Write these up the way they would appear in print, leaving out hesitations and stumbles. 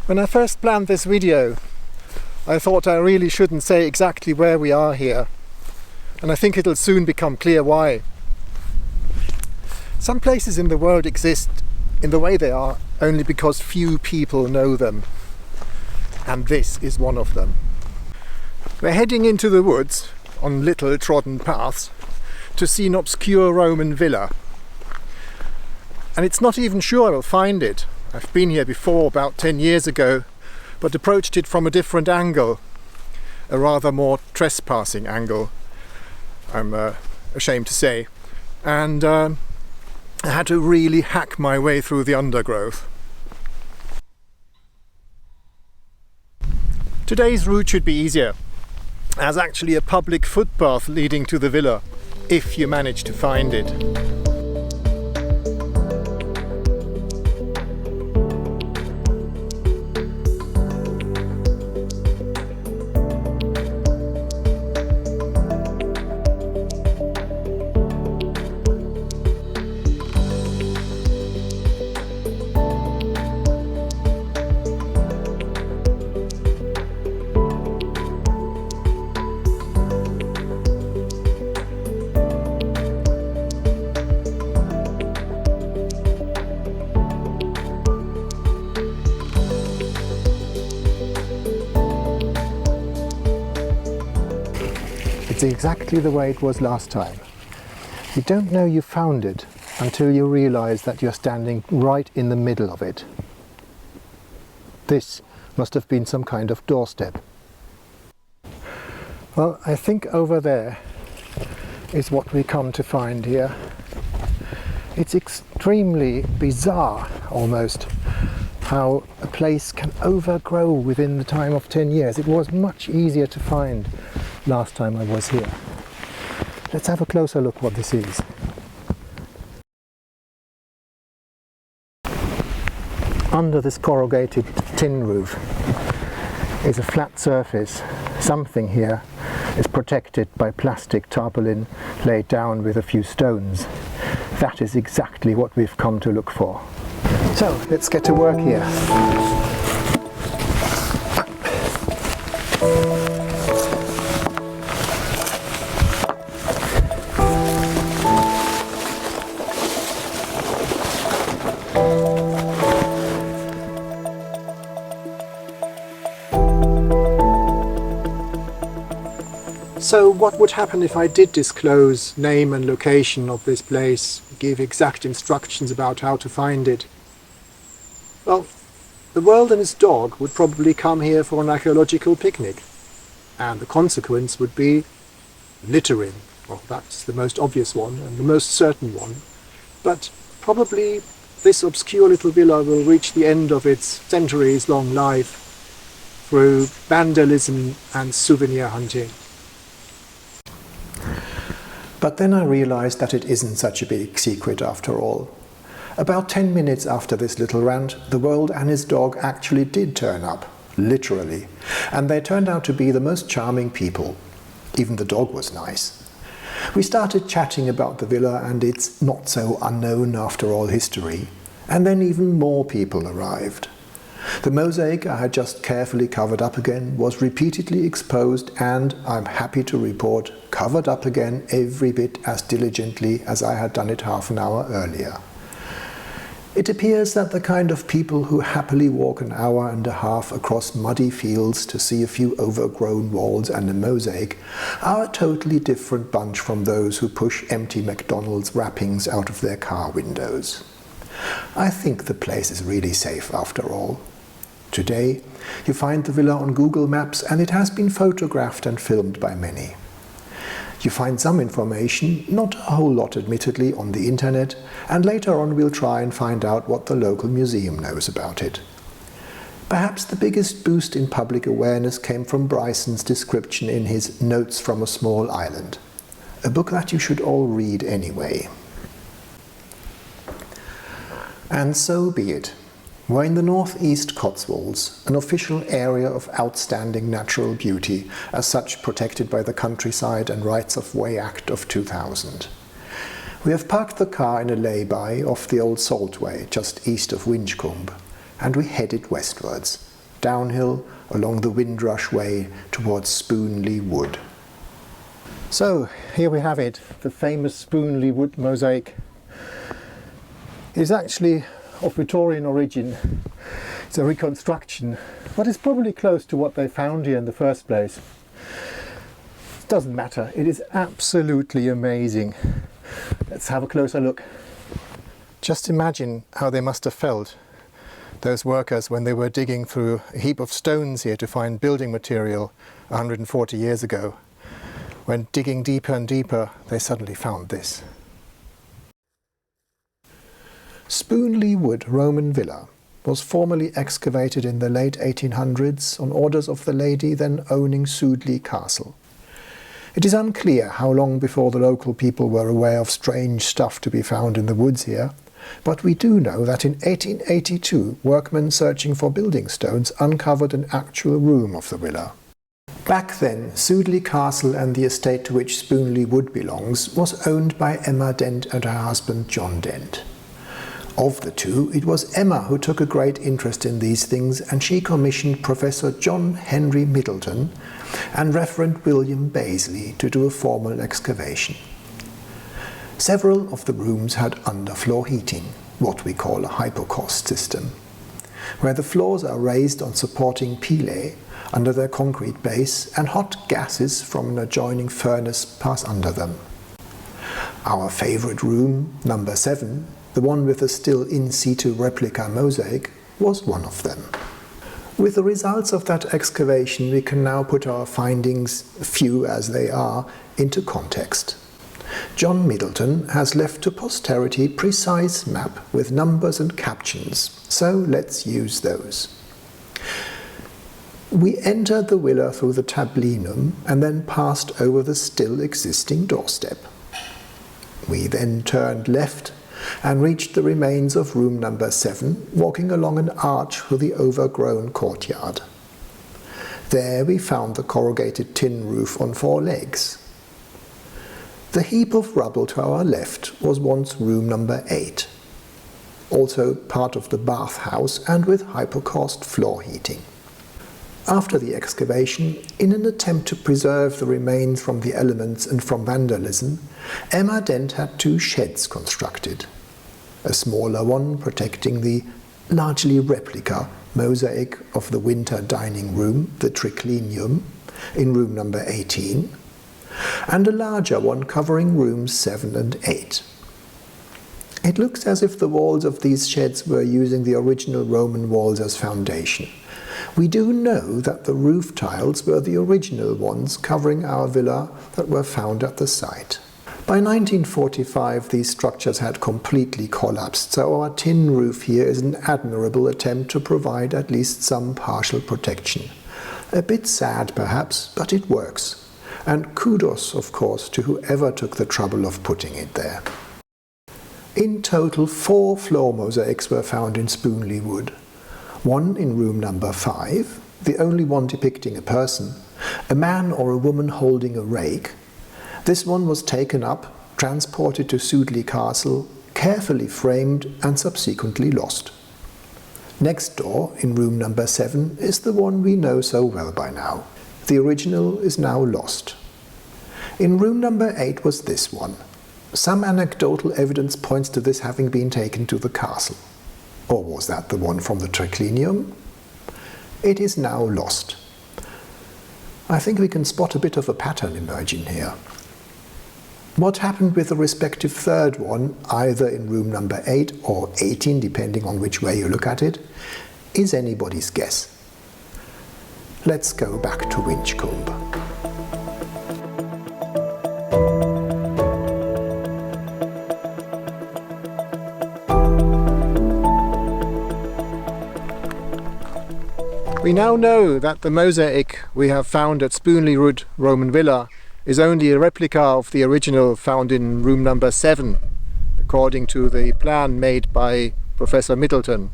When I first planned this video, I thought I really shouldn't say exactly where we are here, and I think it'll soon become clear why. Some places in the world exist in the way they are only because few people know them, and this is one of them. We're heading into the woods on little trodden paths to see an obscure Roman villa, and it's not even sure I'll find it. I've been here before about 10 years ago, but approached it from a different angle, a rather more trespassing angle, I'm ashamed to say, and I had to really hack my way through the undergrowth. Today's route should be easier, as actually a public footpath leading to the villa, if you manage to find it. It's exactly the way it was last time. You don't know you found it until you realize that you're standing right in the middle of it. This must have been some kind of doorstep. Well, I think over there is what we come to find here. It's extremely bizarre, almost, how a place can overgrow within the time of 10 years. It was much easier to find last time I was here. Let's have a closer look what this is. Under this corrugated tin roof is a flat surface. Something here is protected by plastic tarpaulin laid down with a few stones. That is exactly what we've come to look for. So let's get to work here. So what would happen if I did disclose name and location of this place, give exact instructions about how to find it? Well, the world and its dog would probably come here for an archaeological picnic, and the consequence would be littering. Well, that's the most obvious one and the most certain one, but probably this obscure little villa will reach the end of its centuries-long life through vandalism and souvenir hunting. But then I realized that it isn't such a big secret after all. About 10 minutes after this little rant, the world and his dog actually did turn up, literally, and they turned out to be the most charming people. Even the dog was nice. We started chatting about the villa and its not so unknown after all history, and then even more people arrived. The mosaic I had just carefully covered up again was repeatedly exposed and, I'm happy to report, covered up again every bit as diligently as I had done it half an hour earlier. It appears that the kind of people who happily walk an hour and a half across muddy fields to see a few overgrown walls and a mosaic are a totally different bunch from those who push empty McDonald's wrappings out of their car windows. I think the place is really safe after all. Today, you find the villa on Google Maps and it has been photographed and filmed by many. You find some information, not a whole lot admittedly, on the internet, and later on we'll try and find out what the local museum knows about it. Perhaps the biggest boost in public awareness came from Bryson's description in his Notes from a Small Island, a book that you should all read anyway. And so be it. We're in the northeast Cotswolds, an official area of outstanding natural beauty, as such protected by the Countryside and Rights of Way Act of 2000. We have parked the car in a lay-by off the old Saltway, just east of Winchcombe, and we headed westwards, downhill along the Windrush Way towards Spoonley Wood. So here we have it, the famous Spoonley Wood mosaic. It's actually of Victorian origin. It's a reconstruction, but it's probably close to what they found here in the first place. It doesn't matter, it is absolutely amazing. Let's have a closer look. Just imagine how they must have felt, those workers, when they were digging through a heap of stones here to find building material 140 years ago. When digging deeper and deeper, they suddenly found this. Spoonley Wood Roman Villa was formerly excavated in the late 1800s on orders of the lady then owning Spoonley Castle. It is unclear how long before the local people were aware of strange stuff to be found in the woods here, but we do know that in 1882 workmen searching for building stones uncovered an actual room of the villa. Back then, Spoonley Castle and the estate to which Spoonley Wood belongs was owned by Emma Dent and her husband John Dent. Of the two, it was Emma who took a great interest in these things, and she commissioned Professor John Henry Middleton and Reverend William Bazley to do a formal excavation. Several of the rooms had underfloor heating, what we call a hypocaust system, where the floors are raised on supporting pillars under their concrete base and hot gases from an adjoining furnace pass under them. Our favourite room, number 7, the one with a still in situ replica mosaic, was one of them. With the results of that excavation, we can now put our findings, few as they are, into context. John Middleton has left to posterity a precise map with numbers and captions, so let's use those. We entered the villa through the tablinum and then passed over the still existing doorstep. We then turned left and reached the remains of room number 7, walking along an arch through the overgrown courtyard. There we found the corrugated tin roof on 4 legs. The heap of rubble to our left was once room number 8, also part of the bathhouse and with hypocaust floor heating. After the excavation, in an attempt to preserve the remains from the elements and from vandalism, Emma Dent had 2 sheds constructed. A smaller one protecting the largely replica mosaic of the winter dining room, the triclinium, in room number 18, and a larger one covering rooms 7 and 8. It looks as if the walls of these sheds were using the original Roman walls as foundation. We do know that the roof tiles were the original ones covering our villa that were found at the site. By 1945, these structures had completely collapsed, so our tin roof here is an admirable attempt to provide at least some partial protection. A bit sad perhaps, but it works. And kudos, of course, to whoever took the trouble of putting it there. In total, 4 floor mosaics were found in Spoonley Wood. One in room number 5, the only one depicting a person, a man or a woman holding a rake. This one was taken up, transported to Spoonley Castle, carefully framed and subsequently lost. Next door, in room number 7, is the one we know so well by now. The original is now lost. In room number 8 was this one. Some anecdotal evidence points to this having been taken to the castle. Or was that the one from the triclinium? It is now lost. I think we can spot a bit of a pattern emerging here. What happened with the respective third one, either in room number 8 or 18, depending on which way you look at it, is anybody's guess. Let's go back to Winchcombe. We now know that the mosaic we have found at Spoonley Wood Roman Villa is only a replica of the original found in room number 7, according to the plan made by Professor Middleton.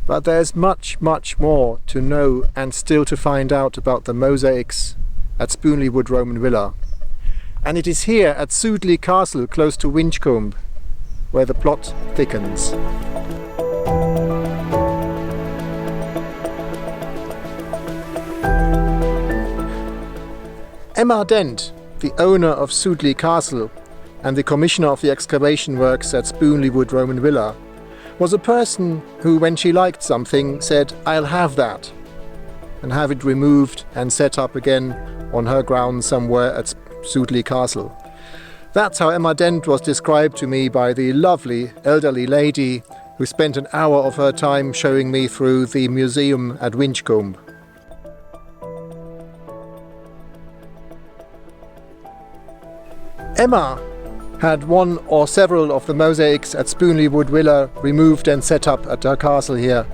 But there's much, much more to know and still to find out about the mosaics at Spoonley Wood Roman Villa. And it is here at Spoonley Castle, close to Winchcombe, where the plot thickens. Emma Dent, the owner of Sudeley Castle and the commissioner of the excavation works at Spoonley Wood Roman Villa, was a person who, when she liked something, said, "I'll have that," and have it removed and set up again on her grounds somewhere at Sudeley Castle. That's how Emma Dent was described to me by the lovely elderly lady who spent an hour of her time showing me through the museum at Winchcombe. Emma had one or several of the mosaics at Spoonley Wood Villa removed and set up at her castle here.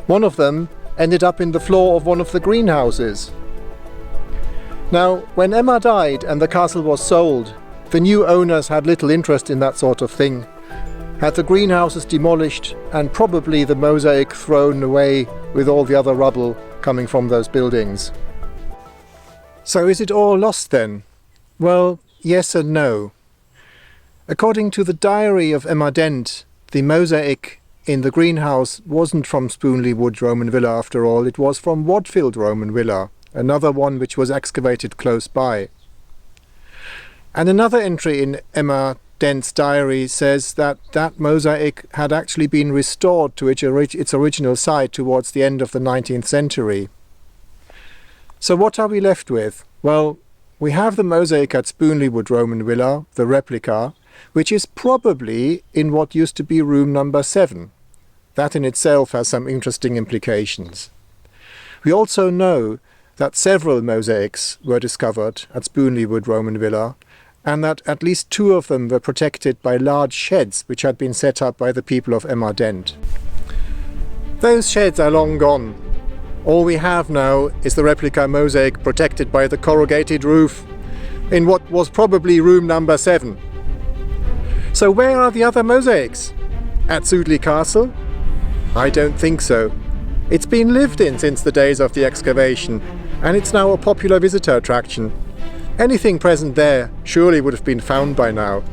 One of them ended up in the floor of one of the greenhouses. Now, when Emma died and the castle was sold, the new owners had little interest in that sort of thing, had the greenhouses demolished and probably the mosaic thrown away with all the other rubble coming from those buildings. So is it all lost then? Well, yes and no. According to the diary of Emma Dent, the mosaic in the greenhouse wasn't from Spoonley Wood Roman Villa after all, it was from Wadfield Roman Villa, another one which was excavated close by. And another entry in Emma Dent's diary says that that mosaic had actually been restored to its original site towards the end of the 19th century. So what are we left with? Well, we have the mosaic at Spoonley Wood Roman Villa, the replica, which is probably in what used to be room number 7. That in itself has some interesting implications. We also know that several mosaics were discovered at Spoonley Wood Roman Villa, and that at least 2 of them were protected by large sheds which had been set up by the people of Emma Dent. Those sheds are long gone. All we have now is the replica mosaic protected by the corrugated roof in what was probably room number 7. So where are the other mosaics? At Sudeley Castle? I don't think so. It's been lived in since the days of the excavation, and it's now a popular visitor attraction. Anything present there surely would have been found by now.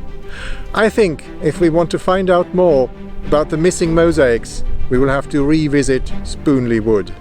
I think if we want to find out more about the missing mosaics, we will have to revisit Spoonley Wood.